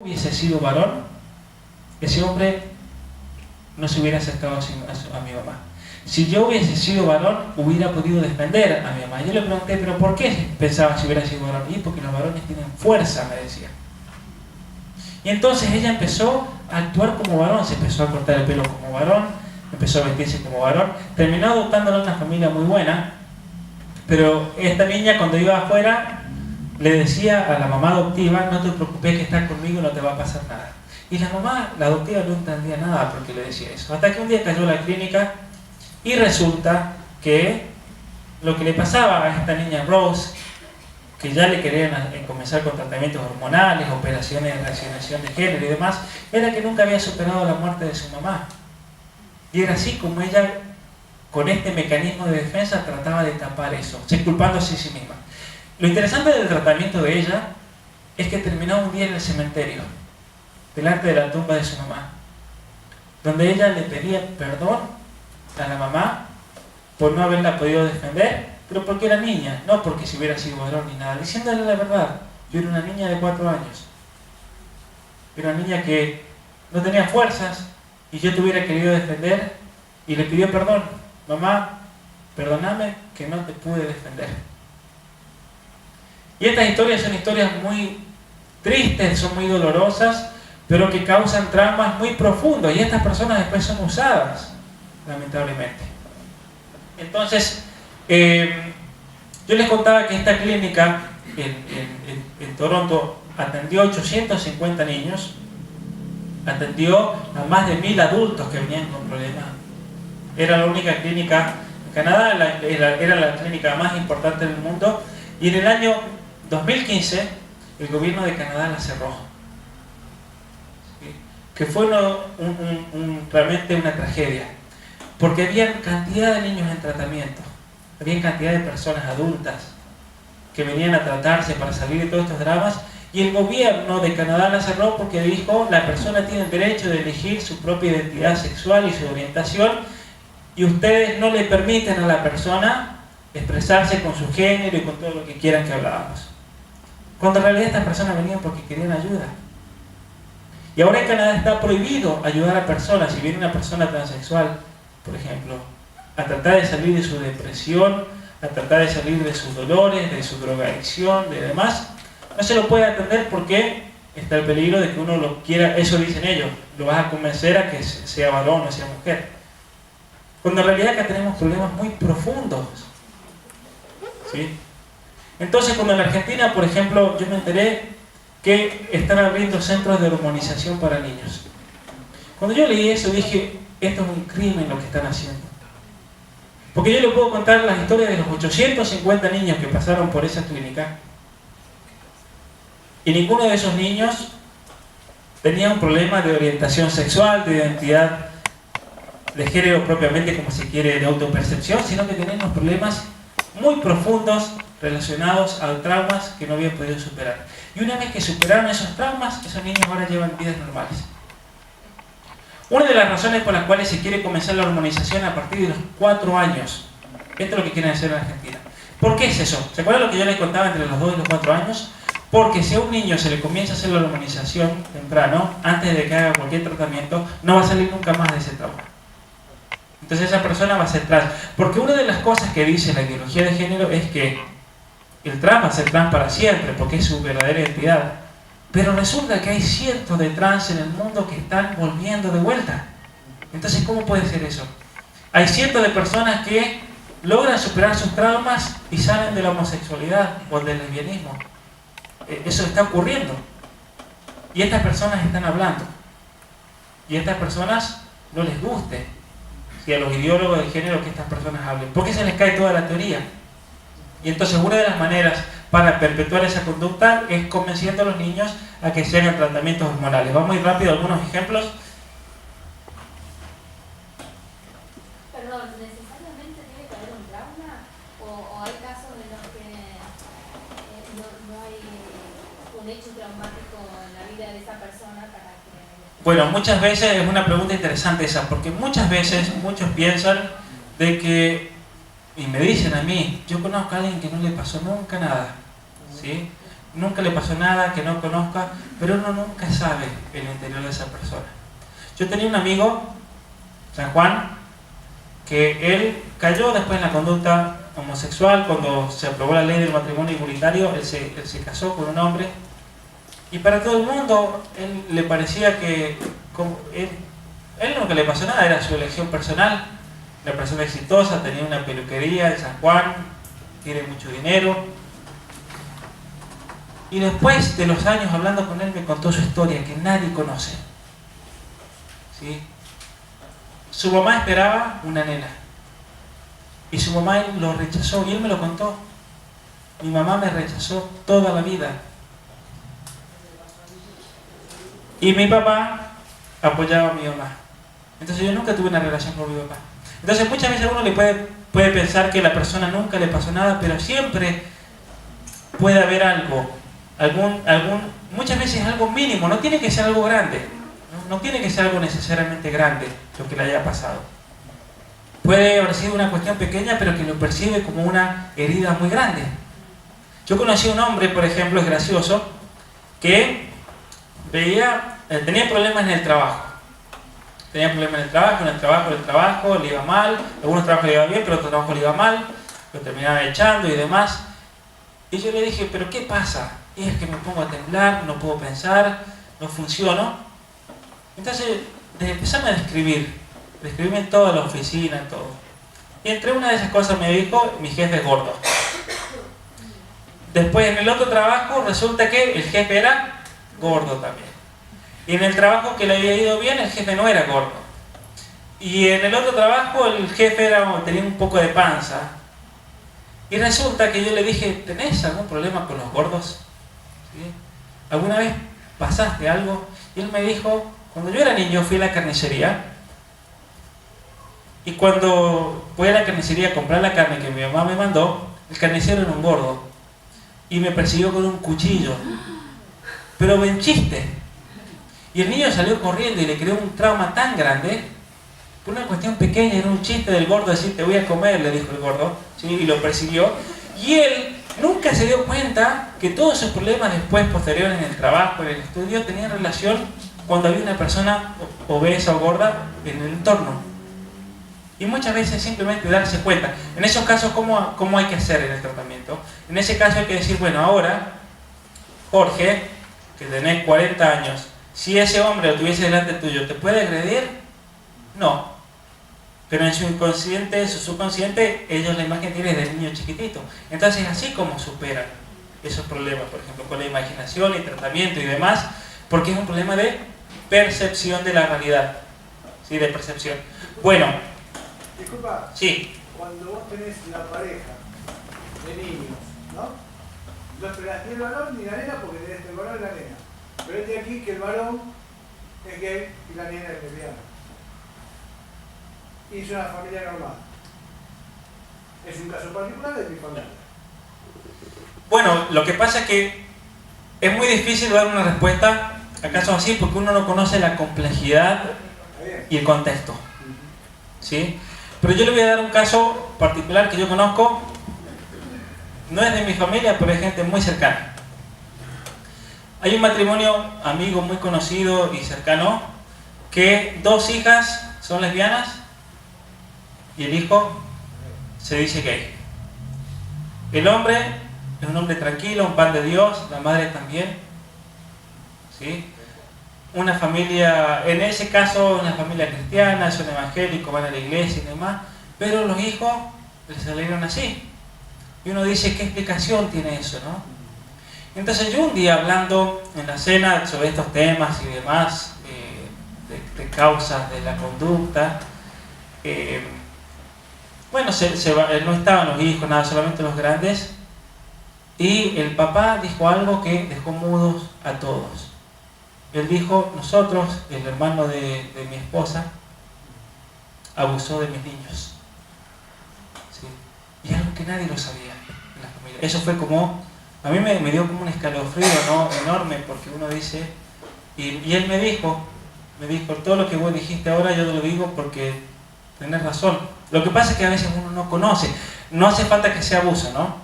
hubiese sido varón, ese hombre no se hubiera acercado a mi mamá. Si yo hubiese sido varón, hubiera podido defender a mi mamá. Yo le pregunté, ¿pero por qué pensaba si hubiera sido varón? Y porque los varones tienen fuerza, me decía. Y entonces ella empezó a actuar como varón, se empezó a cortar el pelo como varón, empezó a vestirse como varón, terminó adoptándola en una familia muy buena, pero esta niña cuando iba afuera le decía a la mamá adoptiva, no te preocupes que estás conmigo, no te va a pasar nada. Y la mamá, la adoptiva, no entendía nada porque le decía eso. Hasta que un día cayó a la clínica y resulta que lo que le pasaba a esta niña Rose, que ya le querían comenzar con tratamientos hormonales, operaciones de reasignación de género y demás, era que nunca había superado la muerte de su mamá. Y era así como ella, con este mecanismo de defensa, trataba de tapar eso, culpándose a sí misma. Lo interesante del tratamiento de ella es que terminó un día en el cementerio, delante de la tumba de su mamá, donde ella le pedía perdón a la mamá por no haberla podido defender, pero porque era niña, no porque si hubiera sido varón ni nada, diciéndole la verdad. Yo era una niña de 4 años, era una niña que no tenía fuerzas y yo te hubiera querido defender, y le pidió perdón. Mamá, perdóname que no te pude defender. Y estas historias son historias muy tristes, son muy dolorosas, pero que causan traumas muy profundos, y estas personas después son usadas, lamentablemente. Entonces, yo les contaba que esta clínica en Toronto atendió 850 niños, atendió a más de 1000 adultos que venían con problemas. Era la única clínica en Canadá, era la clínica más importante del mundo, y en el año 2015 el gobierno de Canadá la cerró, ¿sí? Que fue realmente una tragedia, porque había cantidad de niños en tratamiento, había cantidad de personas adultas que venían a tratarse para salir de todos estos dramas, y el gobierno de Canadá la cerró porque dijo: la persona tiene el derecho de elegir su propia identidad sexual y su orientación, y ustedes no le permiten a la persona expresarse con su género y con todo lo que quieran que hablábamos. Cuando en realidad estas personas venían porque querían ayuda. Y ahora en Canadá está prohibido ayudar a personas. Si viene una persona transexual, por ejemplo, a tratar de salir de su depresión, a tratar de salir de sus dolores, de su drogadicción, de demás, no se lo puede atender porque está el peligro de que uno lo quiera, eso dicen ellos, lo vas a convencer a que sea varón o sea mujer. Cuando en realidad acá tenemos problemas muy profundos, ¿sí? Entonces, cuando en Argentina, por ejemplo, yo me enteré que están abriendo centros de hormonización para niños. Cuando yo leí eso dije, esto es un crimen lo que están haciendo. Porque yo le puedo contar las historias de los 850 niños que pasaron por esa clínica, y ninguno de esos niños tenía un problema de orientación sexual, de identidad de género propiamente, como se quiere, de autopercepción, sino que tenían unos problemas muy profundos relacionados a traumas que no habían podido superar. Y una vez que superaron esos traumas, esos niños ahora llevan vidas normales. Una de las razones por las cuales se quiere comenzar la hormonización a partir de los 4 años, esto es lo que quieren hacer en Argentina. ¿Por qué es eso? ¿Se acuerdan lo que yo les contaba entre los 2 y los 4 años? Porque si a un niño se le comienza a hacer la hormonización temprano, antes de que haga cualquier tratamiento, no va a salir nunca más de ese trauma. Entonces esa persona va a ser trans. Porque una de las cosas que dice la ideología de género es que el trans va a ser trans para siempre, porque es su verdadera identidad. Pero resulta que hay cientos de trans en el mundo que están volviendo de vuelta. Entonces, ¿cómo puede ser eso? Hay cientos de personas que logran superar sus traumas y salen de la homosexualidad o del lesbianismo. Eso está ocurriendo. Y estas personas están hablando. Y a estas personas no les guste, y a los ideólogos del género, que estas personas hablen, porque se les cae toda la teoría. Y entonces una de las maneras para perpetuar esa conducta es convenciendo a los niños a que se hagan tratamientos hormonales. Vamos a ir rápido a algunos ejemplos. Perdón, ¿necesariamente tiene que haber un trauma? ¿O hay casos en los que no hay un hecho traumático en la vida de esa persona para que... Bueno, muchas veces es una pregunta interesante esa, porque muchas veces muchos piensan de que, y me dicen a mí, yo conozco a alguien que no le pasó nunca nada, ¿sí? nunca le pasó nada, que no conozca, pero uno nunca sabe el interior de esa persona. Yo tenía un amigo, San Juan, que él cayó después en la conducta homosexual. Cuando se aprobó la ley del matrimonio igualitario, él se casó con un hombre, y para todo el mundo él le parecía que él nunca le pasó nada, era su elección personal, una persona exitosa, tenía una peluquería en San Juan, tiene mucho dinero. Y después de los años hablando con él, me contó su historia que nadie conoce, ¿sí? Su mamá esperaba una nena y su mamá lo rechazó, y él me lo contó. Mi mamá me rechazó toda la vida y mi papá apoyaba a mi mamá. Entonces yo nunca tuve una relación con mi papá. Entonces muchas veces uno le puede pensar que a la persona nunca le pasó nada, pero siempre puede haber algo, muchas veces algo mínimo, no tiene que ser algo grande, no tiene que ser algo necesariamente grande lo que le haya pasado. Puede haber sido una cuestión pequeña, pero que lo percibe como una herida muy grande. Yo conocí a un hombre, por ejemplo, es gracioso, que tenía problemas en el trabajo. Tenía problemas en el trabajo, le iba mal, algunos trabajos le iba bien, pero otros trabajos le iba mal, lo terminaba echando y demás. Y yo le dije, ¿pero qué pasa? Y es que me pongo a temblar, no puedo pensar, no funciono. Entonces, empezame a describirme en toda la oficina, en todo. Y entre una de esas cosas me dijo, mi jefe es gordo. Después en el otro trabajo resulta que el jefe era gordo también. Y en el trabajo que le había ido bien, el jefe no era gordo. Y en el otro trabajo el jefe tenía un poco de panza. Y resulta que yo le dije, ¿tenés algún problema con los gordos? ¿Sí? ¿Alguna vez pasaste algo? Y él me dijo, cuando yo era niño fui a la carnicería. Y cuando fui a la carnicería a comprar la carne que mi mamá me mandó, el carnicero era un gordo. Y me persiguió con un cuchillo. Pero en chiste. Y el niño salió corriendo y le creó un trauma tan grande, por una cuestión pequeña, era un chiste del gordo, decir te voy a comer, le dijo el gordo, ¿sí? Y lo persiguió. Y él nunca se dio cuenta que todos sus problemas después, posteriores en el trabajo, en el estudio, tenían relación cuando había una persona obesa o gorda en el entorno. Y muchas veces simplemente darse cuenta. En esos casos, ¿cómo hay que hacer en el tratamiento? En ese caso hay que decir, bueno, ahora, Jorge, que tenés 40 años, si ese hombre lo tuviese delante tuyo, ¿te puede agredir? No. Pero en su inconsciente, en su subconsciente, ellos la imagen tienen del niño chiquitito. Entonces, así como superan esos problemas, por ejemplo, con la imaginación y tratamiento y demás, porque es un problema de percepción de la realidad. ¿Sí? De percepción. Bueno. Disculpa. Sí. Cuando vos tenés la pareja de niños, ¿no? No esperás ni el varón ni la nena porque tenés el varón y la nena. Pero este aquí que el varón es gay y la nena es lesbiana. Y es una familia normal. Es un caso particular de mi familia. Bueno, lo que pasa es que es muy difícil dar una respuesta a casos así porque uno no conoce la complejidad y el contexto. ¿Sí? Pero yo le voy a dar un caso particular que yo conozco. No es de mi familia, pero es gente muy cercana. Hay un matrimonio amigo muy conocido y cercano que 2 hijas son lesbianas y el hijo se dice gay. El hombre es un hombre tranquilo, un pan de Dios, la madre también. ¿Sí? Una familia, en ese caso una familia cristiana, son evangélicos, van a la iglesia y demás, pero los hijos les salieron así. Y uno dice, ¿qué explicación tiene eso, no? Entonces yo un día hablando en la cena sobre estos temas y demás, de causas de la conducta, bueno, no estaban los hijos, nada, solamente los grandes, y el papá dijo algo que dejó mudos a todos. Él dijo, nosotros, el hermano de mi esposa, abusó de mis niños. ¿Sí? Y algo que nadie lo sabía en la familia. Eso fue como, a mí me dio como un escalofrío, ¿no? Enorme, porque uno dice, y él me dijo, todo lo que vos dijiste ahora yo te lo digo porque tenés razón. Lo que pasa es que a veces uno no conoce, no hace falta que sea abuso, ¿no?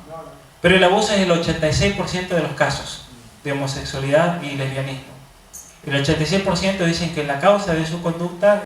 Pero el abuso es el 86% de los casos. de homosexualidad y lesbianismo. El 86% dicen que la causa de su conducta